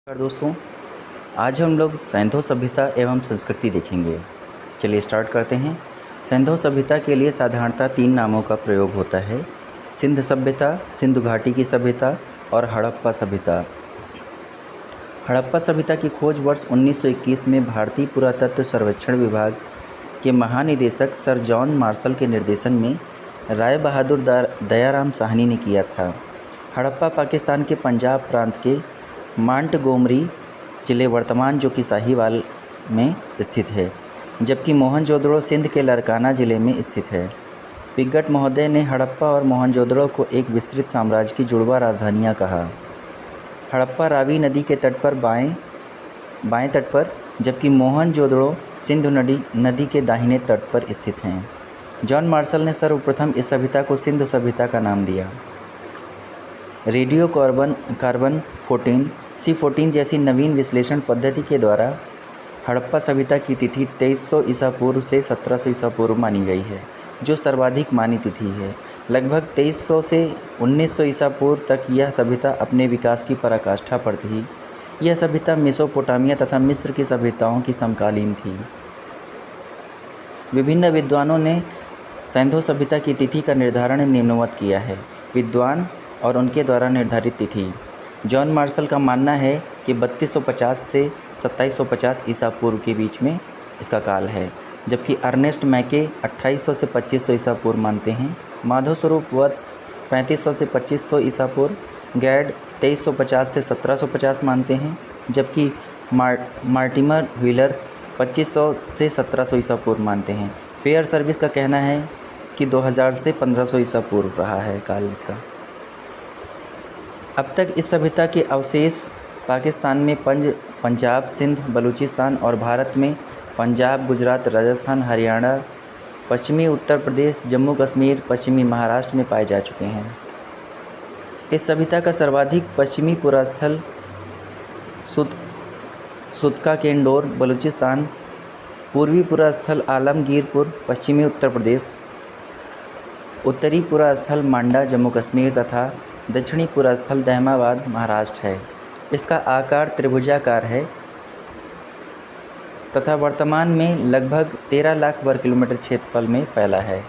नमस्कार दोस्तों, आज हम लोग सैंधव सभ्यता एवं संस्कृति देखेंगे। चलिए स्टार्ट करते हैं। सैंधव सभ्यता के लिए साधारणतः 3 नामों का प्रयोग होता है: सिंध सभ्यता, सिंधु घाटी की सभ्यता और हड़प्पा सभ्यता। हड़प्पा सभ्यता की खोज वर्ष 1921 में भारतीय पुरातत्व सर्वेक्षण विभाग के महानिदेशक सर जॉन मार्शल के निर्देशन में राय बहादुर दयाराम साहनी ने किया था। हड़प्पा पाकिस्तान के पंजाब प्रांत के मांटगोमरी ज़िले वर्तमान जो कि साहिवाल में स्थित है, जबकि मोहनजोदड़ो सिंध के लरकाना ज़िले में स्थित है। पिग्गट महोदय ने हड़प्पा और मोहनजोदड़ो को एक विस्तृत साम्राज्य की जुड़वा राजधानियाँ कहा। हड़प्पा रावी नदी के तट पर बाएं तट पर, जबकि मोहनजोदड़ो सिंधु नदी के दाहिने तट पर स्थित हैं। जॉन मार्शल ने सर्वप्रथम इस सभ्यता को सिंधु सभ्यता का नाम दिया। रेडियो कार्बन 14 C14 जैसी नवीन विश्लेषण पद्धति के द्वारा हड़प्पा सभ्यता की तिथि 2300 ईसा पूर्व से 1700 ईसा पूर्व मानी गई है, जो सर्वाधिक मानी तिथि है। लगभग 2300 से 1900 ईसा पूर्व तक यह सभ्यता अपने विकास की पराकाष्ठा पर थी। यह सभ्यता मेसोपोटामिया तथा मिस्र की सभ्यताओं की समकालीन थी। विभिन्न विद्वानों ने सैंधव सभ्यता की तिथि का निर्धारण निम्नवत किया है। विद्वान और उनके द्वारा निर्धारित तिथि: जॉन मार्शल का मानना है कि 3250 से 2750 ईसा पूर्व के बीच में इसका काल है, जबकि अर्नेस्ट मैके 2800 से 2500 ईसा पूर्व मानते हैं। माधव स्वरूप वत्स 3500 से 2500 ईसा पूर्व, गैड 2350 से 1750 मानते हैं, जबकि मार्टिमर व्हीलर 2500 से 1700 ईसा पूर्व मानते हैं। फेयर सर्विस का कहना है कि 2000 से 1500 ईसा पूर्व रहा है काल इसका। अब तक इस सभ्यता के अवशेष पाकिस्तान में पंजाब, सिंध, बलूचिस्तान और भारत में पंजाब, गुजरात, राजस्थान, हरियाणा, पश्चिमी उत्तर प्रदेश, जम्मू कश्मीर, पश्चिमी महाराष्ट्र में पाए जा चुके हैं। इस सभ्यता का सर्वाधिक पश्चिमी पुरास्थल सुतका केंडोर, बलूचिस्तान, पूर्वी पुरास्थल आलमगीरपुर, पश्चिमी उत्तर प्रदेश, उत्तरी पुरास्थल मांडा, जम्मू कश्मीर तथा दक्षिणी पुरास्थल दहमाबाद, महाराष्ट्र है। इसका आकार त्रिभुजाकार है तथा वर्तमान में लगभग 13 लाख वर्ग किलोमीटर क्षेत्रफल में फैला है।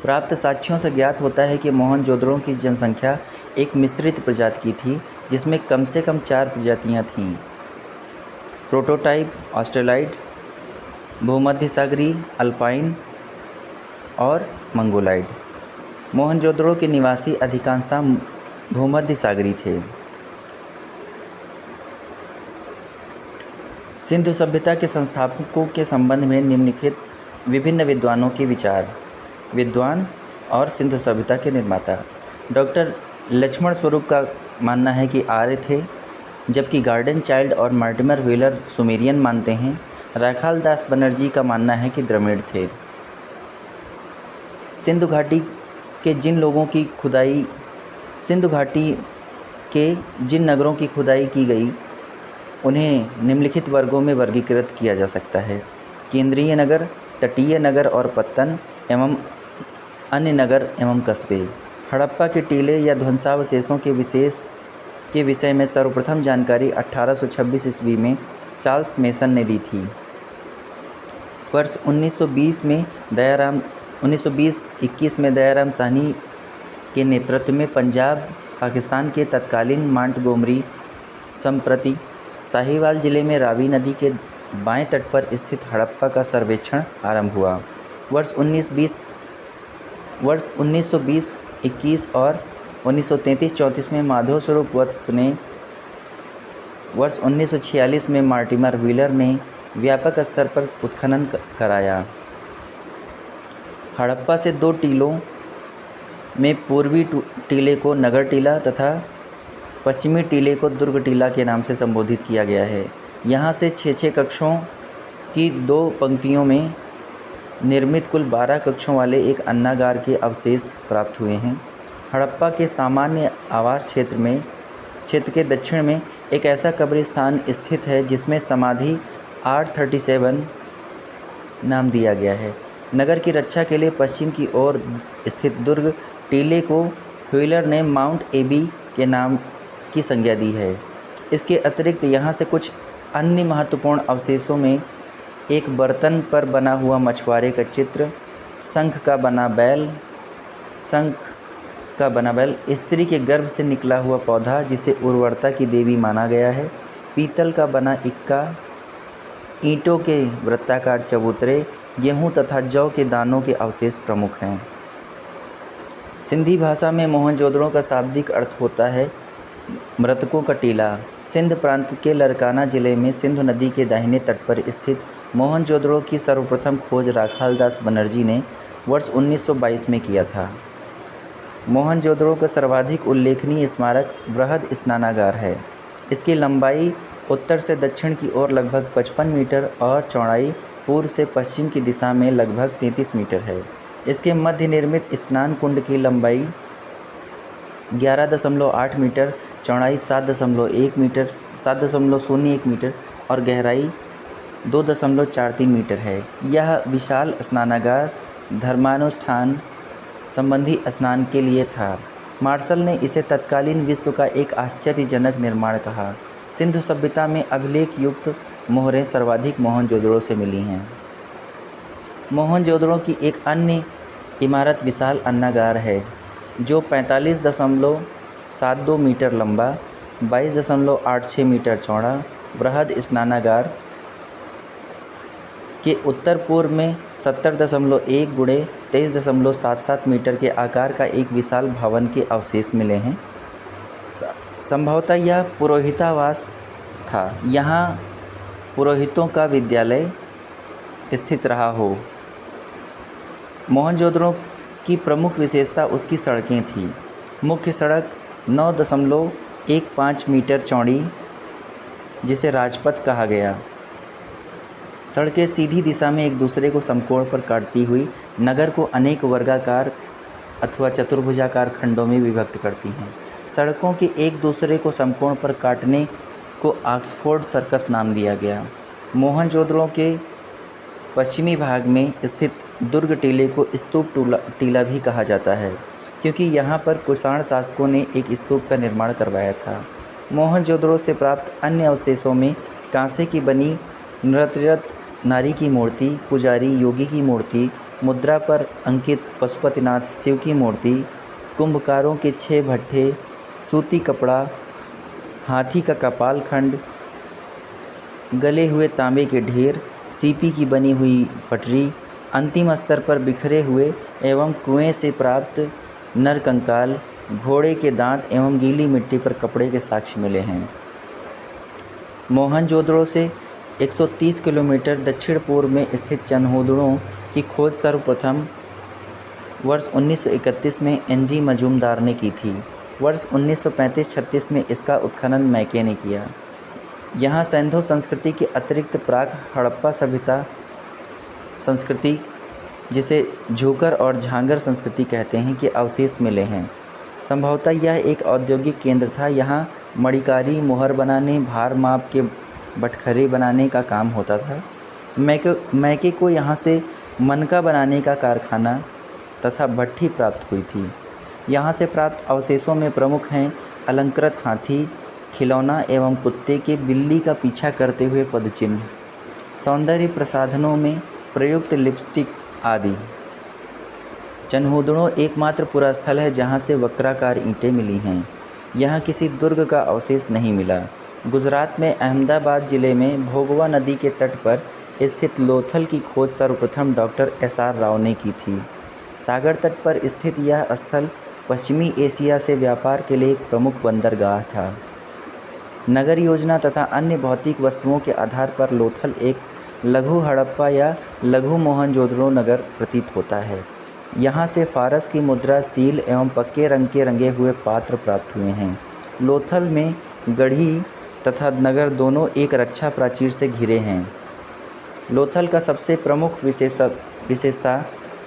प्राप्त साक्ष्यों से ज्ञात होता है कि मोहनजोदड़ो की जनसंख्या एक मिश्रित प्रजाति की थी, जिसमें कम से कम 4 प्रजातियां थीं: प्रोटोटाइप, ऑस्ट्रेलाइड, भूमध्यसागरीय, अल्पाइन और मंगोलाइड। मोहनजोदड़ो के निवासी अधिकांशतः भूमध्यसागरीय थे। सिंधु सभ्यता के संस्थापकों के संबंध में निम्नलिखित विभिन्न विद्वानों के विचार। विद्वान और सिंधु सभ्यता के निर्माता: डॉक्टर लक्ष्मण स्वरूप का मानना है कि आर्य थे, जबकि गार्डन चाइल्ड और मार्टिमर व्हीलर सुमेरियन मानते हैं। राखाल दास बनर्जी का मानना है कि द्रविड़ थे। सिंधु घाटी के जिन नगरों की खुदाई की गई, उन्हें निम्नलिखित वर्गों में वर्गीकृत किया जा सकता है: केंद्रीय नगर, तटीय नगर और पत्तन एवं अन्य नगर एवं कस्बे। हड़प्पा के टीले या ध्वंसावशेषों के विषय में सर्वप्रथम जानकारी 1826 ईस्वी में चार्ल्स मेसन ने दी थी। वर्ष 1920-21 में दयाराम साहनी के नेतृत्व में पंजाब पाकिस्तान के तत्कालीन मांटगोमरी संप्रति साहिवाल ज़िले में रावी नदी के बाएं तट पर स्थित हड़प्पा का सर्वेक्षण आरंभ हुआ। वर्ष 1920-21 और 1933-34 में माधव स्वरूप वत्स ने, वर्ष 1946 में मार्टिमर व्हीलर ने व्यापक स्तर पर उत्खनन कराया। हड़प्पा से 2 टीलों में पूर्वी टीले को नगर टीला तथा पश्चिमी टीले को दुर्ग टीला के नाम से संबोधित किया गया है। यहाँ से 6 कक्षों की 2 पंक्तियों में निर्मित कुल 12 कक्षों वाले एक अन्नागार के अवशेष प्राप्त हुए हैं। हड़प्पा के सामान्य आवास क्षेत्र के दक्षिण में एक ऐसा कब्रिस्तान स्थित है जिसमें समाधि 837 नाम दिया गया है। नगर की रक्षा के लिए पश्चिम की ओर स्थित दुर्ग टीले को व्हीलर ने माउंट एबी के नाम की संज्ञा दी है। इसके अतिरिक्त यहाँ से कुछ अन्य महत्वपूर्ण अवशेषों में एक बर्तन पर बना हुआ मछुआरे का चित्र, शंख का बना बैल, स्त्री के गर्भ से निकला हुआ पौधा जिसे उर्वरता की देवी माना गया है, पीतल का बना इक्का, ईंटों के वृत्ताकार चबूतरे, गेहूं तथा जौ के दानों के अवशेष प्रमुख हैं। सिंधी भाषा में मोहनजोदड़ो का शाब्दिक अर्थ होता है मृतकों का टीला। सिंध प्रांत के लरकाना जिले में सिंधु नदी के दाहिने तट पर स्थित मोहनजोदड़ो की सर्वप्रथम खोज राखालदास बनर्जी ने वर्ष 1922 में किया था। मोहनजोदड़ो का सर्वाधिक उल्लेखनीय स्मारक बृहद स्नानागार है। इसकी लंबाई उत्तर से दक्षिण की ओर लगभग 55 मीटर और चौड़ाई पूर्व से पश्चिम की दिशा में लगभग 33 मीटर है। इसके मध्य निर्मित स्नान कुंड की लंबाई 11.8 मीटर, चौड़ाई 7.01 मीटर और गहराई 2.43 मीटर है। यह विशाल स्नानागार धर्मानुष्ठान संबंधी स्नान के लिए था। मार्शल ने इसे तत्कालीन विश्व का एक आश्चर्यजनक निर्माण कहा। सिंधु सभ्यता में अभिलेख युक्त मोहरें सर्वाधिक मोहनजोदड़ो से मिली हैं। मोहनजोदड़ो की एक अन्य इमारत विशाल अन्नागार है जो 45.72 मीटर लंबा, 22.86 मीटर चौड़ा बृहद स्नानागार के उत्तर पूर्व में 70.1 गुणे 23.77 मीटर के आकार का एक विशाल भवन के अवशेष मिले हैं। संभवतः यह पुरोहितावास था। यहाँ पुरोहितों का विद्यालय स्थित रहा हो। मोहनजोदड़ो की प्रमुख विशेषता उसकी सड़कें थीं। मुख्य सड़क 9.15 मीटर चौड़ी, जिसे राजपथ कहा गया। सड़कें सीधी दिशा में एक दूसरे को समकोण पर काटती हुई नगर को अनेक वर्गाकार अथवा चतुर्भुजाकार खंडों में विभक्त करती हैं। सड़कों के एक दूसरे को समकोण पर काटने को ऑक्सफोर्ड सर्कस नाम दिया गया। मोहनजोदड़ो के पश्चिमी भाग में स्थित दुर्ग टीले को स्तूप टीला भी कहा जाता है, क्योंकि यहाँ पर कुषाण शासकों ने एक स्तूप का निर्माण करवाया था। मोहनजोदड़ो से प्राप्त अन्य अवशेषों में कांसे की बनी नृत्यरत नारी की मूर्ति, पुजारी योगी की मूर्ति, मुद्रा पर अंकित पशुपतिनाथ शिव की मूर्ति, कुंभकारों के 6 भट्ठे, सूती कपड़ा, हाथी का कपाल खंड, गले हुए तांबे के ढेर, सीपी की बनी हुई पटरी, अंतिम स्तर पर बिखरे हुए एवं कुएं से प्राप्त नरकंकाल, घोड़े के दांत एवं गीली मिट्टी पर कपड़े के साक्ष्य मिले हैं। मोहनजोदड़ो से 130 किलोमीटर दक्षिण पूर्व में स्थित चन्होदड़ो की खोज सर्वप्रथम वर्ष 1931 में एन.जी. मजूमदार ने की थी। वर्ष 1935-36 में इसका उत्खनन मैके ने किया। यहाँ सैंधो संस्कृति के अतिरिक्त प्राक हड़प्पा सभ्यता संस्कृति, जिसे झूकर और झांगर संस्कृति कहते हैं, के अवशेष मिले हैं। संभवतः यह एक औद्योगिक केंद्र था। यहाँ मणिकारी, मुहर बनाने, भार माप के बटखरे बनाने का काम होता था। मैके को यहाँ से मनका बनाने का कारखाना तथा भट्ठी प्राप्त हुई थी। यहाँ से प्राप्त अवशेषों में प्रमुख हैं अलंकृत हाथी, खिलौना एवं कुत्ते के बिल्ली का पीछा करते हुए पदचिन्ह, सौंदर्य प्रसाधनों में प्रयुक्त लिपस्टिक आदि। चन्होदड़ो एकमात्र पुरास्थल है जहाँ से वक्राकार ईंटें मिली हैं। यहाँ किसी दुर्ग का अवशेष नहीं मिला। गुजरात में अहमदाबाद जिले में भोगवा नदी के तट पर स्थित लोथल की खोज सर्वप्रथम डॉक्टर एस.आर. राव ने की थी। सागर तट पर स्थित यह स्थल पश्चिमी एशिया से व्यापार के लिए एक प्रमुख बंदरगाह था। नगर योजना तथा अन्य भौतिक वस्तुओं के आधार पर लोथल एक लघु हड़प्पा या लघु मोहनजोदड़ो नगर प्रतीत होता है। यहाँ से फारस की मुद्रा, सील एवं पक्के रंग के रंगे हुए पात्र प्राप्त हुए हैं। लोथल में गढ़ी तथा नगर दोनों एक रक्षा प्राचीर से घिरे हैं। लोथल का सबसे प्रमुख विशेषता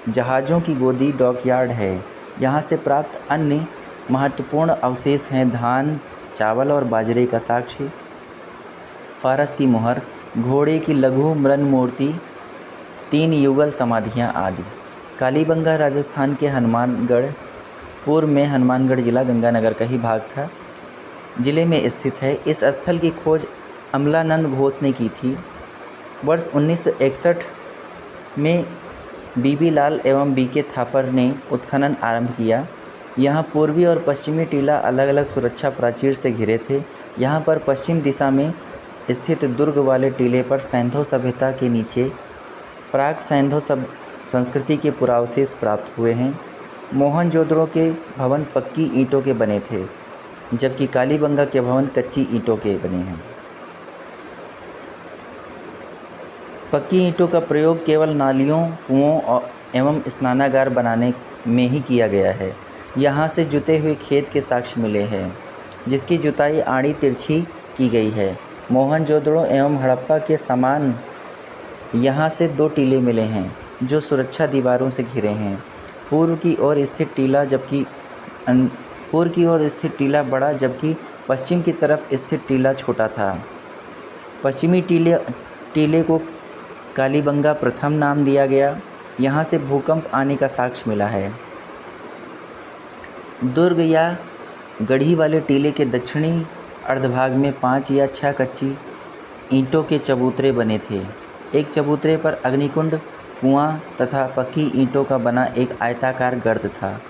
जहाज़ों की गोदी डॉकयार्ड है। यहाँ से प्राप्त अन्य महत्वपूर्ण अवशेष हैं धान, चावल और बाजरे का साक्ष्य, फारस की मुहर, घोड़े की लघु मृण मूर्ति, 3 युगल समाधियाँ आदि। कालीबंगा राजस्थान के हनुमानगढ़, पूर्व में हनुमानगढ़ जिला गंगानगर का ही भाग था। जिले में स्थित है। इस स्थल की खोज अमलानंद घोष ने की थी। वर्ष 1961 में बीबी लाल एवं बीके थापर ने उत्खनन आरंभ किया। यहाँ पूर्वी और पश्चिमी टीला अलग अलग सुरक्षा प्राचीर से घिरे थे। यहाँ पर पश्चिम दिशा में स्थित दुर्ग वाले टीले पर सैंधव सभ्यता के नीचे प्राक सैंधव संस्कृति के पुरावशेष प्राप्त हुए हैं। मोहनजोदड़ो के भवन पक्की ईंटों के बने थे, जबकि कालीबंगा के भवन कच्ची ईंटों के बने हैं। पक्की ईंटों का प्रयोग केवल नालियों, कुओं एवं स्नानागार बनाने में ही किया गया है। यहाँ से जुते हुए खेत के साक्ष्य मिले हैं, जिसकी जुताई आड़ी तिरछी की गई है। मोहनजोदड़ो एवं हड़प्पा के समान यहाँ से 2 टीले मिले हैं, जो सुरक्षा दीवारों से घिरे हैं। पूर्व की ओर स्थित टीला बड़ा, जबकि पश्चिम की तरफ स्थित टीला छोटा था। पश्चिमी टीले को कालीबंगा प्रथम नाम दिया गया। यहाँ से भूकंप आने का साक्ष्य मिला है। दुर्ग या गढ़ी वाले टीले के दक्षिणी अर्धभाग में 5 या 6 कच्ची ईंटों के चबूतरे बने थे। एक चबूतरे पर अग्निकुंड, कुआं तथा पक्की ईंटों का बना एक आयताकार गर्त था,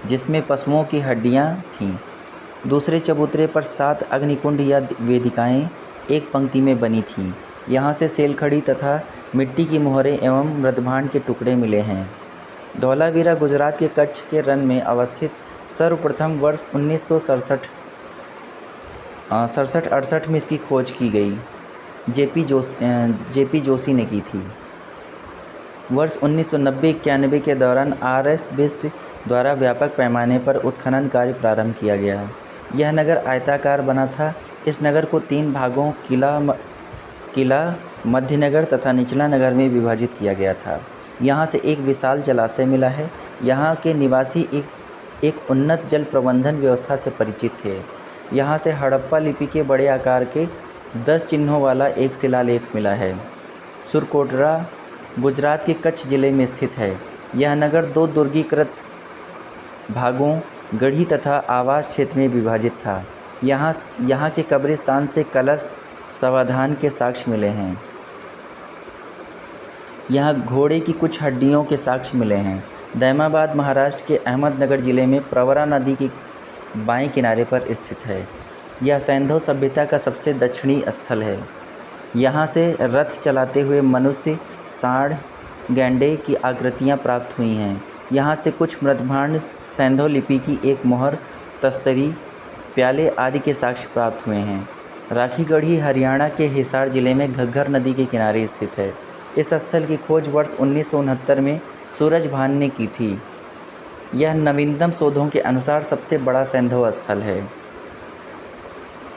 जिसमें पशुओं की हड्डियां थीं। दूसरे चबूतरे पर 7 अग्निकुंड या वेदिकाएं एक पंक्ति में बनी थीं। यहाँ से सेलखड़ी तथा मिट्टी की मोहरें एवं मृदभांड के टुकड़े मिले हैं। धौलावीरा गुजरात के कच्छ के रन में अवस्थित सर्वप्रथम वर्ष 1967-68 में इसकी खोज की गई। जेपी जोशी ने की थी। वर्ष 1990-91 के दौरान R.S. बिष्ट द्वारा व्यापक पैमाने पर उत्खनन कार्य प्रारंभ किया गया। यह नगर आयताकार बना था। इस नगर को 3 भागों किला, मध्यनगर तथा निचला नगर में विभाजित किया गया था। यहाँ से एक विशाल जलाशय मिला है। यहाँ के निवासी एक उन्नत जल प्रबंधन व्यवस्था से परिचित थे। यहाँ से हड़प्पा लिपि के बड़े आकार के 10 चिन्हों वाला एक शिलालेख मिला है। सुरकोटरा गुजरात के कच्छ जिले में स्थित है। यह नगर 2 दुर्गीकृत भागों, गढ़ी तथा आवास क्षेत्र में विभाजित था। यहाँ के कब्रिस्तान से कलश समाधान के साक्ष्य मिले हैं। यहाँ घोड़े की कुछ हड्डियों के साक्ष्य मिले हैं। दैमाबाद महाराष्ट्र के अहमदनगर जिले में प्रवरा नदी के बाएं किनारे पर स्थित है। यह सैंधव सभ्यता का सबसे दक्षिणी स्थल है। यहाँ से रथ चलाते हुए मनुष्य, सांड, गैंडे की आकृतियाँ प्राप्त हुई हैं। यहाँ से कुछ मृदभांड, सैंधव लिपि की एक मोहर, तस्तरी, प्याले आदि के साक्ष्य प्राप्त हुए हैं। राखीगढ़ी हरियाणा के हिसार जिले में घग्गर नदी के किनारे स्थित है। इस स्थल की खोज वर्ष 1969 में सूरजभान ने की थी। यह नवीनतम शोधों के अनुसार सबसे बड़ा सैंधव स्थल है।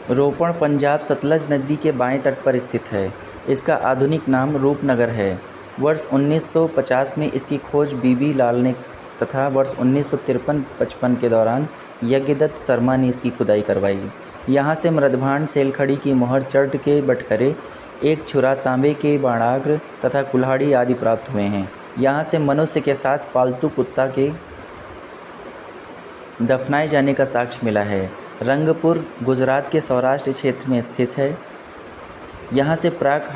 रोपण पंजाब सतलज नदी के बाएं तट पर स्थित है। इसका आधुनिक नाम रूपनगर है। वर्ष 1950 में इसकी खोज बीबी लाल ने तथा वर्ष 1953-55 के दौरान यज्ञदत्त शर्मा ने इसकी खुदाई करवाई। यहाँ से मृदभांड, सेलखड़ी की मोहर, चर्ट के बटखरे, एक छुरा, तांबे के बाणाग्र तथा कुल्हाड़ी आदि प्राप्त हुए हैं। यहाँ से मनुष्य के साथ पालतू कुत्ता के दफनाए जाने का साक्ष्य मिला है। रंगपुर गुजरात के सौराष्ट्र क्षेत्र में स्थित है। यहाँ से प्राक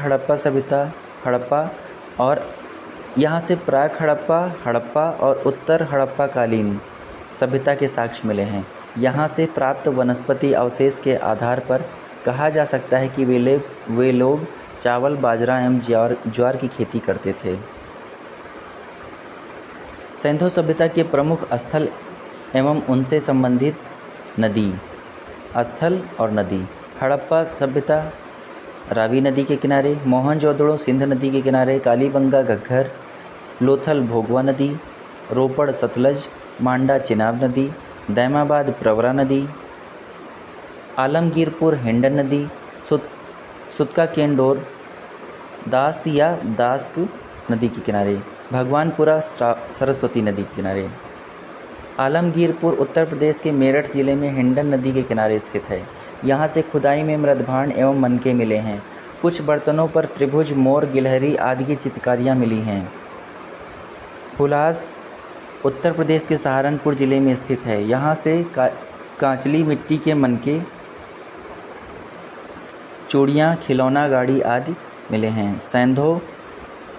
हड़प्पा और उत्तर हड़प्पा कालीन सभ्यता के साक्ष्य मिले हैं। यहाँ से प्राप्त वनस्पति अवशेष के आधार पर कहा जा सकता है कि वे लोग चावल, बाजरा एवं ज्वार की खेती करते थे। सैंधव सभ्यता के प्रमुख स्थल एवं उनसे संबंधित नदी, स्थल और नदी। हड़प्पा सभ्यता रावी नदी के किनारे, मोहनजोदड़ो सिंध नदी के किनारे, कालीबंगा घग्गर, लोथल भोगवा नदी, रोपड़ सतलज, मांडा चिनाब नदी, दैमाबाद प्रवरा नदी, आलमगीरपुर हिंडन नदी, सुतका केंडोर दास्त या दास्क नदी के किनारे, भगवानपुरा सरस्वती नदी के किनारे। आलमगीरपुर उत्तर प्रदेश के मेरठ जिले में हिंडन नदी के किनारे स्थित है। यहाँ से खुदाई में मृदभांड एवं मनके मिले हैं। कुछ बर्तनों पर त्रिभुज, मोर, गिलहरी आदि की चित्रकारियाँ मिली हैं। हुलास उत्तर प्रदेश के सहारनपुर जिले में स्थित है। यहाँ से कांचली मिट्टी के मनके, चूड़ियाँ, खिलौना, गाड़ी आदि मिले हैं। सैंधो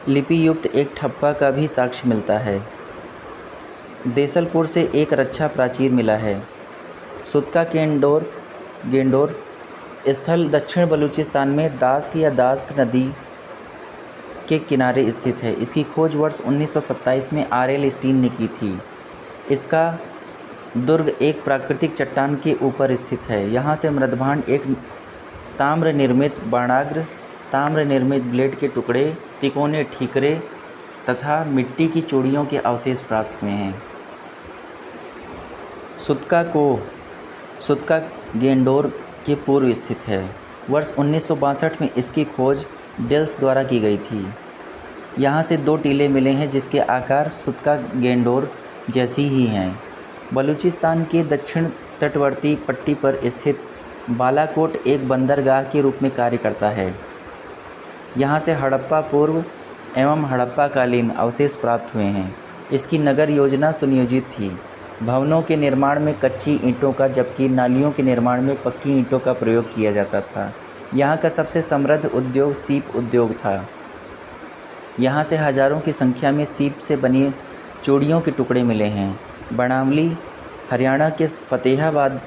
लिपि युक्त एक ठप्पा का भी साक्ष्य मिलता है। देसलपुर से एक रक्षा प्राचीर मिला है। सुतका गेंडोर स्थल दक्षिण बलूचिस्तान में दास्क या दास्क नदी के किनारे स्थित है। इसकी खोज वर्ष 1927 में आर.एल. स्टीन ने की थी। इसका दुर्ग एक प्राकृतिक चट्टान के ऊपर स्थित है। यहाँ से मृदभांड, एक ताम्र निर्मित बाणाग्र, ताम्र निर्मित ब्लेड के टुकड़े, तिकोने ठीकरे तथा मिट्टी की चूड़ियों के अवशेष प्राप्त हुए हैं। सुतका गेंडोर के पूर्व स्थित है। वर्ष 1962 में इसकी खोज डेल्स द्वारा की गई थी। यहाँ से 2 टीले मिले हैं जिसके आकार सुतका गेंडोर जैसी ही हैं। बलूचिस्तान के दक्षिण तटवर्ती पट्टी पर स्थित बालाकोट एक बंदरगाह के रूप में कार्य करता है। यहाँ से हड़प्पा पूर्व एवं हड़प्पा कालीन अवशेष प्राप्त हुए हैं। इसकी नगर योजना सुनियोजित थी। भवनों के निर्माण में कच्ची ईंटों का, जबकि नालियों के निर्माण में पक्की ईंटों का प्रयोग किया जाता था। यहाँ का सबसे समृद्ध उद्योग सीप उद्योग था। यहाँ से हजारों की संख्या में सीप से बनी चूड़ियों के टुकड़े मिले हैं। बनावली हरियाणा के फतेहाबाद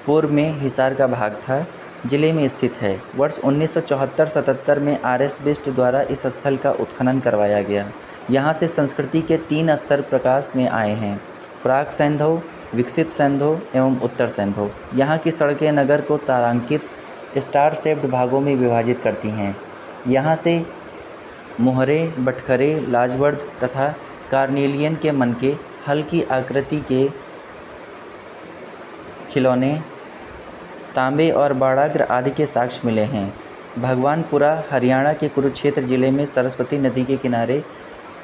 पूर्व में हिसार का भाग था, जिले में स्थित है। वर्ष 1974-77 में आर.एस. बिष्ट द्वारा इस स्थल का उत्खनन करवाया गया। यहाँ से संस्कृति के 3 स्तर प्रकाश में आए हैं: प्राक सैंधव, विकसित सैंधव एवं उत्तर सैंधव। यहाँ की सड़कें नगर को तारांकित स्टार शेप्ड भागों में विभाजित करती हैं। यहाँ से मोहरे, बटखरे, लाजवर्द तथा कार्नेलियन के मनके, हल्की आकृति के खिलौने, तांबे और बाड़ाग्र आदि के साक्ष्य मिले हैं। भगवानपुरा हरियाणा के कुरुक्षेत्र जिले में सरस्वती नदी के किनारे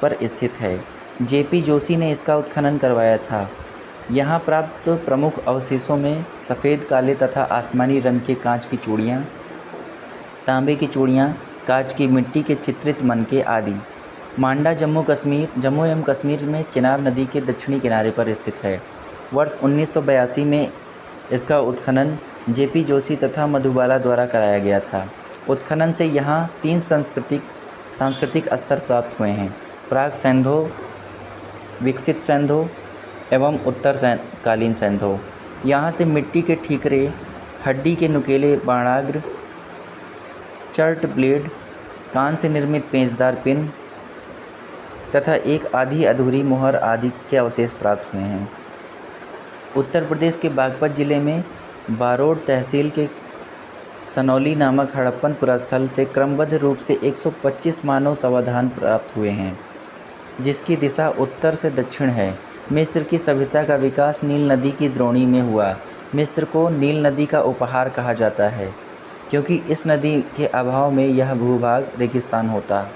पर स्थित है। जे.पी. जोशी ने इसका उत्खनन करवाया था। यहाँ प्राप्त प्रमुख अवशेषों में सफ़ेद, काले तथा आसमानी रंग के कांच की चूड़ियाँ, तांबे की चूड़ियाँ, कांच की मिट्टी के चित्रित मनके आदि। मांडा जम्मू एवं कश्मीर में चिनाब नदी के दक्षिणी किनारे पर स्थित है। वर्ष 1982 में इसका उत्खनन जे.पी. जोशी तथा मधुबाला द्वारा कराया गया था। उत्खनन से यहाँ 3 सांस्कृतिक स्तर प्राप्त हुए हैं: प्राक सैंधव, विकसित सैंधव एवं उत्तर कालीन सैंधव। यहाँ से मिट्टी के ठीकरे, हड्डी के नुकीले बाणाग्र, चर्ट ब्लेड, कान से निर्मित पेंचदार पिन तथा एक आधी अधूरी मोहर आदि के अवशेष प्राप्त हुए हैं। उत्तर प्रदेश के बागपत जिले में बारोड तहसील के सनौली नामक हड़प्पन पुरास्थल से क्रमबद्ध रूप से 125 मानव शवाधान प्राप्त हुए हैं, जिसकी दिशा उत्तर से दक्षिण है। मिस्र की सभ्यता का विकास नील नदी की द्रोणी में हुआ। मिस्र को नील नदी का उपहार कहा जाता है, क्योंकि इस नदी के अभाव में यह भूभाग रेगिस्तान होता।